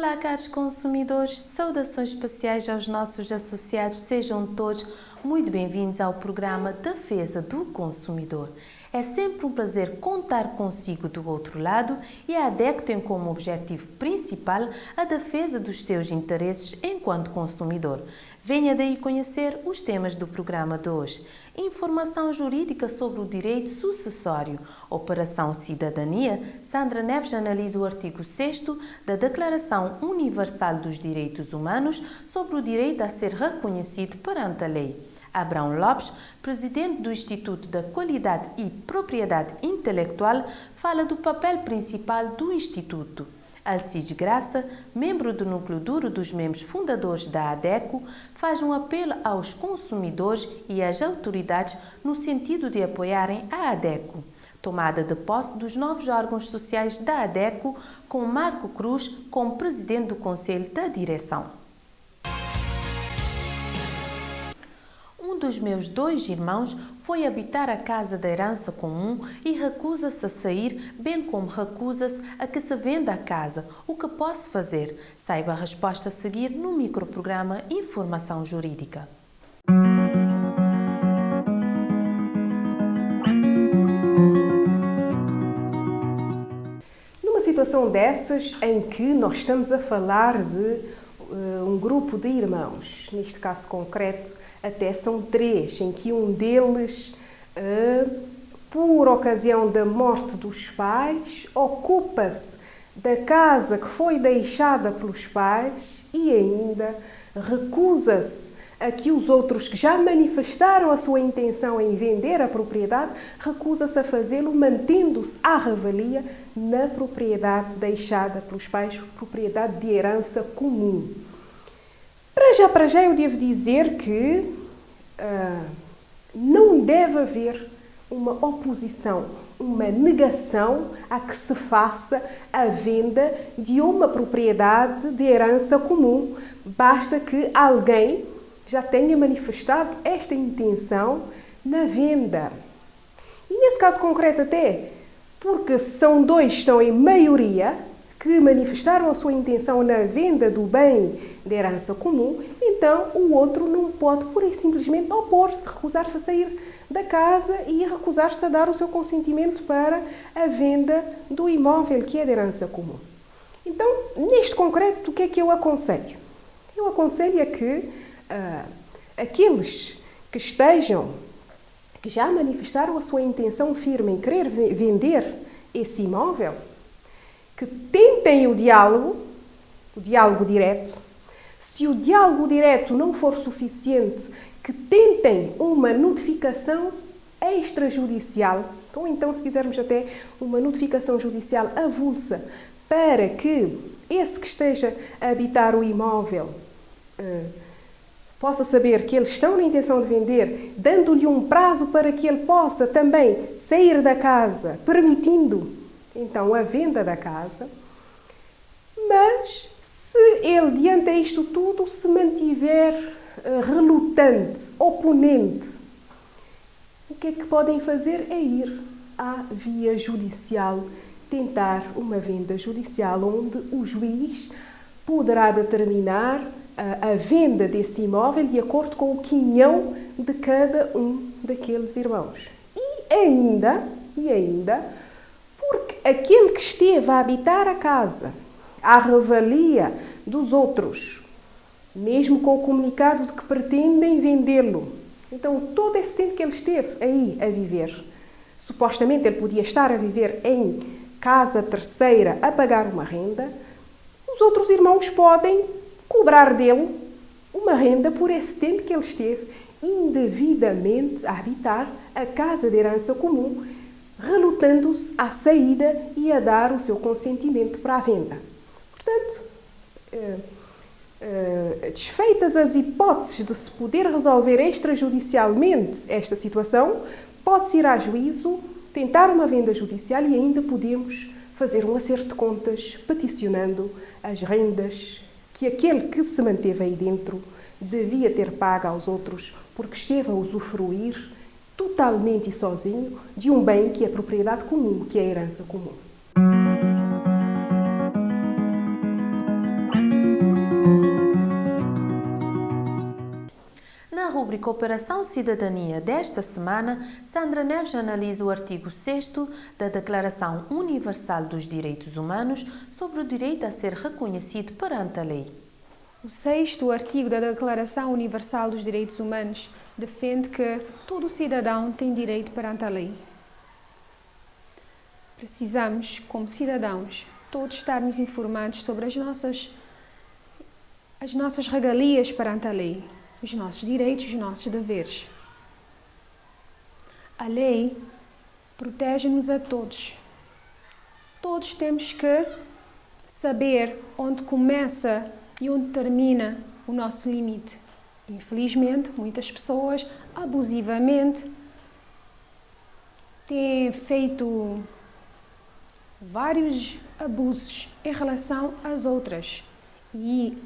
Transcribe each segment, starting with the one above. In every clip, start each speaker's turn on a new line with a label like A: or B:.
A: Olá, caros consumidores, saudações especiais aos nossos associados, sejam todos muito bem-vindos ao programa Defesa do Consumidor. É sempre um prazer contar consigo do outro lado e a ADECO tem como objetivo principal a defesa dos seus interesses enquanto consumidor. Venha daí conhecer os temas do programa de hoje. Informação jurídica sobre o direito sucessório. Operação Cidadania. Sandra Neves analisa o artigo 6º da Declaração Universal dos Direitos Humanos sobre o direito a ser reconhecido perante a lei. Abrão Lopes, presidente do Instituto da Qualidade e Propriedade Intelectual, fala do papel principal do Instituto. Alcides Graça, membro do núcleo duro dos membros fundadores da ADECO, faz um apelo aos consumidores e às autoridades no sentido de apoiarem a ADECO. Tomada de posse dos novos órgãos sociais da ADECO, com Marco Cruz como presidente do Conselho da Direção. Um dos meus 2 irmãos foi habitar a casa da herança comum e recusa-se a sair, bem como recusa-se a que se venda a casa. O que posso fazer? Saiba a resposta a seguir no microprograma Informação Jurídica.
B: Numa situação dessas em que nós estamos a falar de um grupo de irmãos, neste caso concreto, até são 3, em que um deles, por ocasião da morte dos pais, ocupa-se da casa que foi deixada pelos pais e ainda recusa-se a que os outros que já manifestaram a sua intenção em vender a propriedade, recusa-se a fazê-lo, mantendo-se à revelia na propriedade deixada pelos pais, propriedade de herança comum. Para já eu devo dizer que não deve haver uma oposição, uma negação a que se faça a venda de uma propriedade de herança comum. Basta que alguém já tenha manifestado esta intenção na venda. E nesse caso concreto até, porque são 2 que estão em maioria, que manifestaram a sua intenção na venda do bem de herança comum, então o outro não pode pura e simplesmente opor-se, recusar-se a sair da casa e recusar-se a dar o seu consentimento para a venda do imóvel que é de herança comum. Então, neste concreto, o que é que eu aconselho? Eu aconselho a que aqueles que já manifestaram a sua intenção firme em querer vender esse imóvel, que tentem o diálogo direto. Se o diálogo direto não for suficiente, que tentem uma notificação extrajudicial, ou então, se quisermos até, uma notificação judicial avulsa, para que esse que esteja a habitar o imóvel possa saber que eles estão na intenção de vender, dando-lhe um prazo para que ele possa também sair da casa, permitindo então a venda da casa. Mas se ele, diante disto tudo, se mantiver relutante, oponente, o que é que podem fazer? É ir à via judicial, tentar uma venda judicial, onde o juiz poderá determinar a venda desse imóvel de acordo com o quinhão de cada um daqueles irmãos. E ainda, porque aquele que esteve a habitar a casa à revelia dos outros, mesmo com o comunicado de que pretendem vendê-lo, então todo esse tempo que ele esteve aí a viver, supostamente ele podia estar a viver em casa terceira a pagar uma renda, os outros irmãos podem cobrar dele uma renda por esse tempo que ele esteve indevidamente a habitar a casa de herança comum, relutando-se à saída e a dar o seu consentimento para a venda. Portanto, desfeitas as hipóteses de se poder resolver extrajudicialmente esta situação, pode-se ir a juízo, tentar uma venda judicial e ainda podemos fazer um acerto de contas peticionando as rendas que aquele que se manteve aí dentro devia ter pago aos outros porque esteve a usufruir totalmente e sozinho de um bem que é propriedade comum, que é a herança comum.
A: Cooperação Cidadania desta semana, Sandra Neves analisa o artigo 6º da Declaração Universal dos Direitos Humanos sobre o direito a ser reconhecido perante a lei.
C: O 6º artigo da Declaração Universal dos Direitos Humanos defende que todo cidadão tem direito perante a lei. Precisamos, como cidadãos, todos estarmos informados sobre as nossas regalias perante a lei, os nossos direitos e os nossos deveres. A lei protege-nos a todos. Todos temos que saber onde começa e onde termina o nosso limite. Infelizmente, muitas pessoas, abusivamente, têm feito vários abusos em relação às outras. E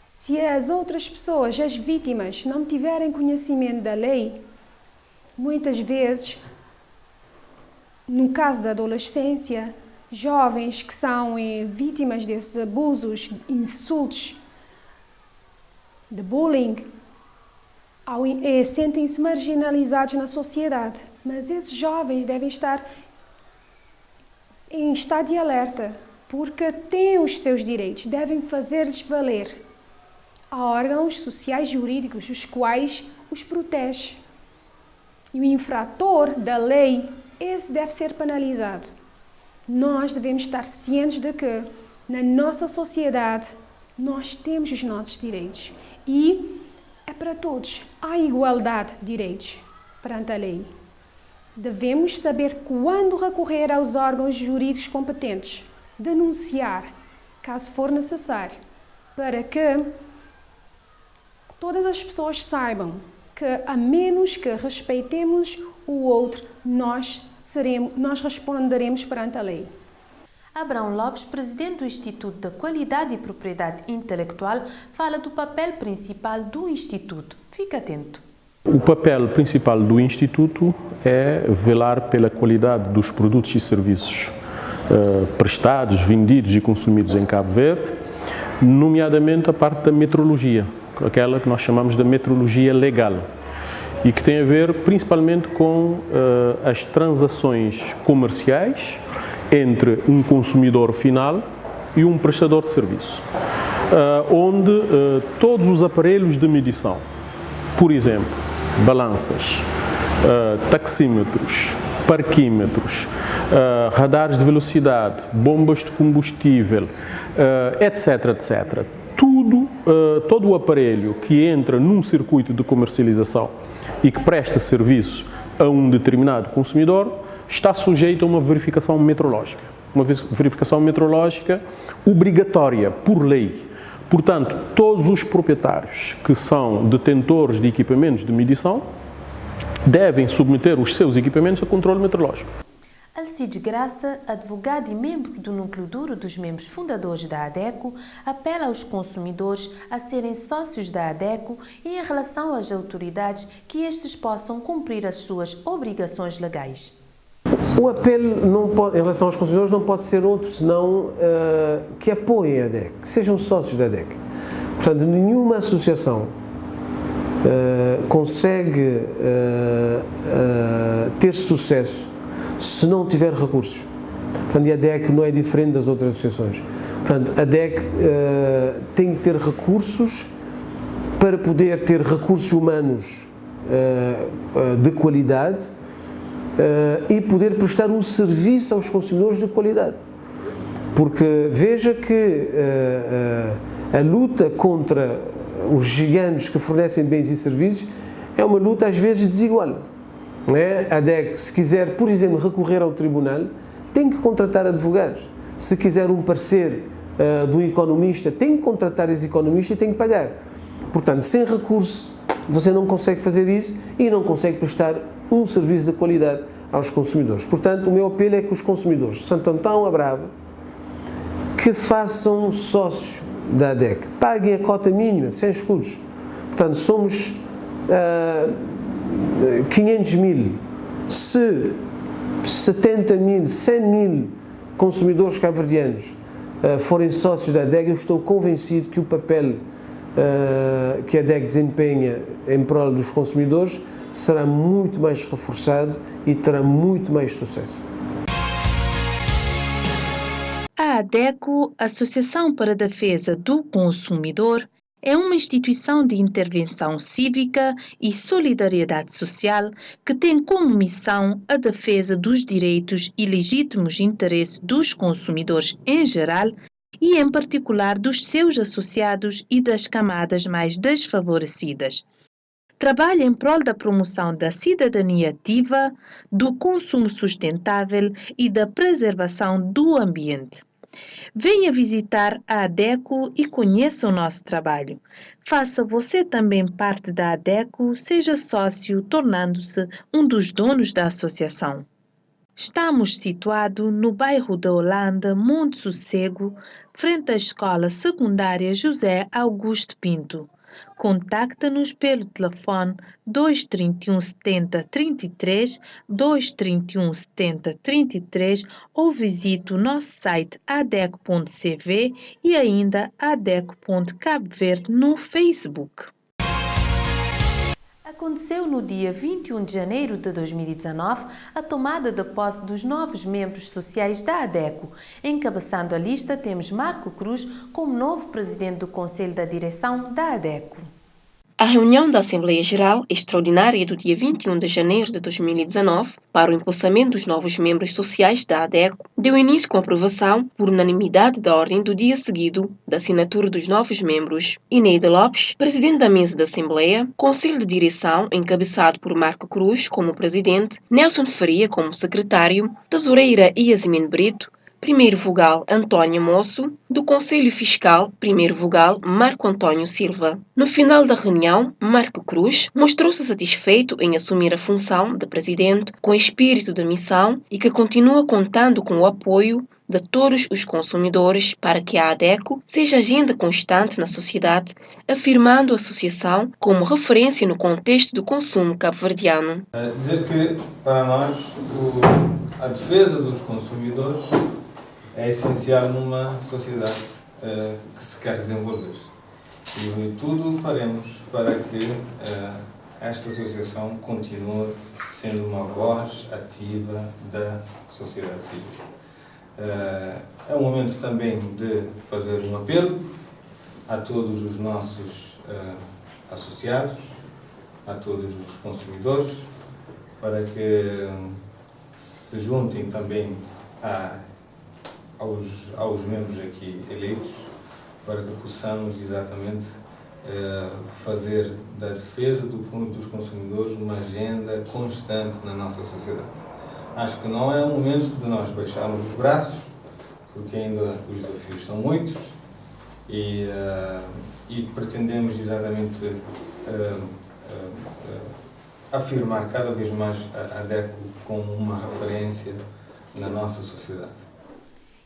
C: se as outras pessoas, as vítimas, não tiverem conhecimento da lei, muitas vezes, no caso da adolescência, jovens que são vítimas desses abusos, insultos, de bullying, sentem-se marginalizados na sociedade. Mas esses jovens devem estar em estado de alerta, porque têm os seus direitos, devem fazer-lhes valer. Há órgãos sociais e jurídicos, os quais os protegem. E o infrator da lei, esse deve ser penalizado. Nós devemos estar cientes de que, na nossa sociedade, nós temos os nossos direitos. E é para todos. Há igualdade de direitos perante a lei. Devemos saber quando recorrer aos órgãos jurídicos competentes, denunciar, caso for necessário, para que todas as pessoas saibam que, a menos que respeitemos o outro, nós responderemos perante a lei.
A: Abrão Lopes, presidente do Instituto da Qualidade e Propriedade Intelectual, fala do papel principal do Instituto. Fique atento.
D: O papel principal do Instituto é velar pela qualidade dos produtos e serviços prestados, vendidos e consumidos em Cabo Verde, nomeadamente a parte da metrologia, aquela que nós chamamos de metrologia legal, e que tem a ver principalmente com as transações comerciais entre um consumidor final e um prestador de serviço, onde todos os aparelhos de medição, por exemplo, balanças, taxímetros, parquímetros, radares de velocidade, bombas de combustível, etc, etc. Todo o aparelho que entra num circuito de comercialização e que presta serviço a um determinado consumidor está sujeito a uma verificação metrológica. Uma verificação metrológica obrigatória por lei. Portanto, todos os proprietários que são detentores de equipamentos de medição devem submeter os seus equipamentos a controle metrológico.
A: Alcides Graça, advogado e membro do núcleo duro dos membros fundadores da ADECO, apela aos consumidores a serem sócios da ADECO e em relação às autoridades que estes possam cumprir as suas obrigações legais.
E: O apelo em relação aos consumidores não pode ser outro senão que apoiem a ADEC, que sejam sócios da ADEC. Portanto, nenhuma associação consegue ter sucesso se não tiver recursos. Portanto, a ADEC não é diferente das outras associações. Portanto, a ADEC tem que ter recursos para poder ter recursos humanos de qualidade e poder prestar um serviço aos consumidores de qualidade. Porque veja que a luta contra os gigantes que fornecem bens e serviços é uma luta às vezes desigual. A ADEC, se quiser, por exemplo, recorrer ao tribunal, tem que contratar advogados. Se quiser um parecer do economista, tem que contratar esse economista e tem que pagar. Portanto, sem recurso, você não consegue fazer isso e não consegue prestar um serviço de qualidade aos consumidores. Portanto, o meu apelo é que os consumidores de Santo Antão, a Brava, que façam sócios da ADEC, paguem a cota mínima, sem escudos. Portanto, somos 500 mil. Se 70 mil, 100 mil consumidores cabo-verdianos forem sócios da ADEC, eu estou convencido que o papel que a ADEC desempenha em prol dos consumidores será muito mais reforçado e terá muito mais sucesso.
A: A ADECO, Associação para a Defesa do Consumidor, é uma instituição de intervenção cívica e solidariedade social que tem como missão a defesa dos direitos e legítimos interesses dos consumidores em geral e, em particular, dos seus associados e das camadas mais desfavorecidas. Trabalha em prol da promoção da cidadania ativa, do consumo sustentável e da preservação do ambiente. Venha visitar a ADECO e conheça o nosso trabalho. Faça você também parte da ADECO, seja sócio, tornando-se um dos donos da associação. Estamos situados no bairro da Holanda, Monte Sossego, frente à Escola Secundária José Augusto Pinto. Contacte-nos pelo telefone 231 70 33, 231 70 33 ou visite o nosso site adeco.cv e ainda adeco.cabo Verde no Facebook. Aconteceu no dia 21 de janeiro de 2019 a tomada de posse dos novos membros sociais da ADECO. Encabeçando a lista temos Marco Cruz como novo presidente do Conselho da Direção da ADECO.
F: A reunião da Assembleia Geral Extraordinária do dia 21 de janeiro de 2019 para o empossamento dos novos membros sociais da ADECO deu início com a aprovação por unanimidade da ordem do dia seguido da assinatura dos novos membros. Ineida Lopes, presidente da mesa da Assembleia, Conselho de Direção encabeçado por Marco Cruz como presidente, Nelson Faria como secretário, tesoureira Yasmin Brito, primeiro vogal António Moço, do Conselho Fiscal, primeiro vogal Marco Antônio Silva. No final da reunião, Marco Cruz mostrou-se satisfeito em assumir a função de presidente com espírito de missão e que continua contando com o apoio de todos os consumidores para que a ADECO seja agenda constante na sociedade, afirmando a associação como referência no contexto do consumo cabo-verdiano.
G: Dizer que, para nós, a defesa dos consumidores é essencial numa sociedade que se quer desenvolver. E tudo faremos para que esta associação continue sendo uma voz ativa da sociedade civil. É um momento também de fazer um apelo a todos os nossos associados, a todos os consumidores, para que se juntem também aos membros aqui eleitos, para que possamos exatamente fazer da defesa dos consumidores uma agenda constante na nossa sociedade. Acho que não é o momento de nós baixarmos os braços, porque ainda os desafios são muitos e pretendemos exatamente afirmar cada vez mais a ADECO como uma referência na nossa sociedade.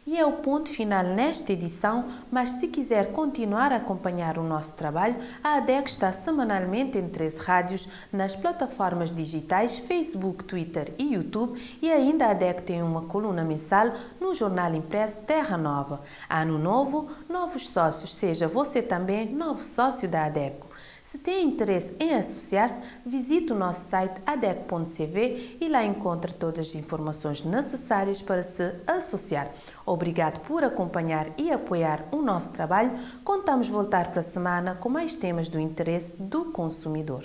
A: E é o ponto final nesta edição, mas se quiser continuar a acompanhar o nosso trabalho, a ADECO está semanalmente em 13 rádios, nas plataformas digitais Facebook, Twitter e YouTube, e ainda a ADECO tem uma coluna mensal no jornal impresso Terra Nova. Ano novo, novos sócios, seja você também novo sócio da ADECO. Se tem interesse em associar-se, visite o nosso site adeco.cv e lá encontra todas as informações necessárias para se associar. Obrigado por acompanhar e apoiar o nosso trabalho. Contamos voltar para a semana com mais temas do interesse do consumidor.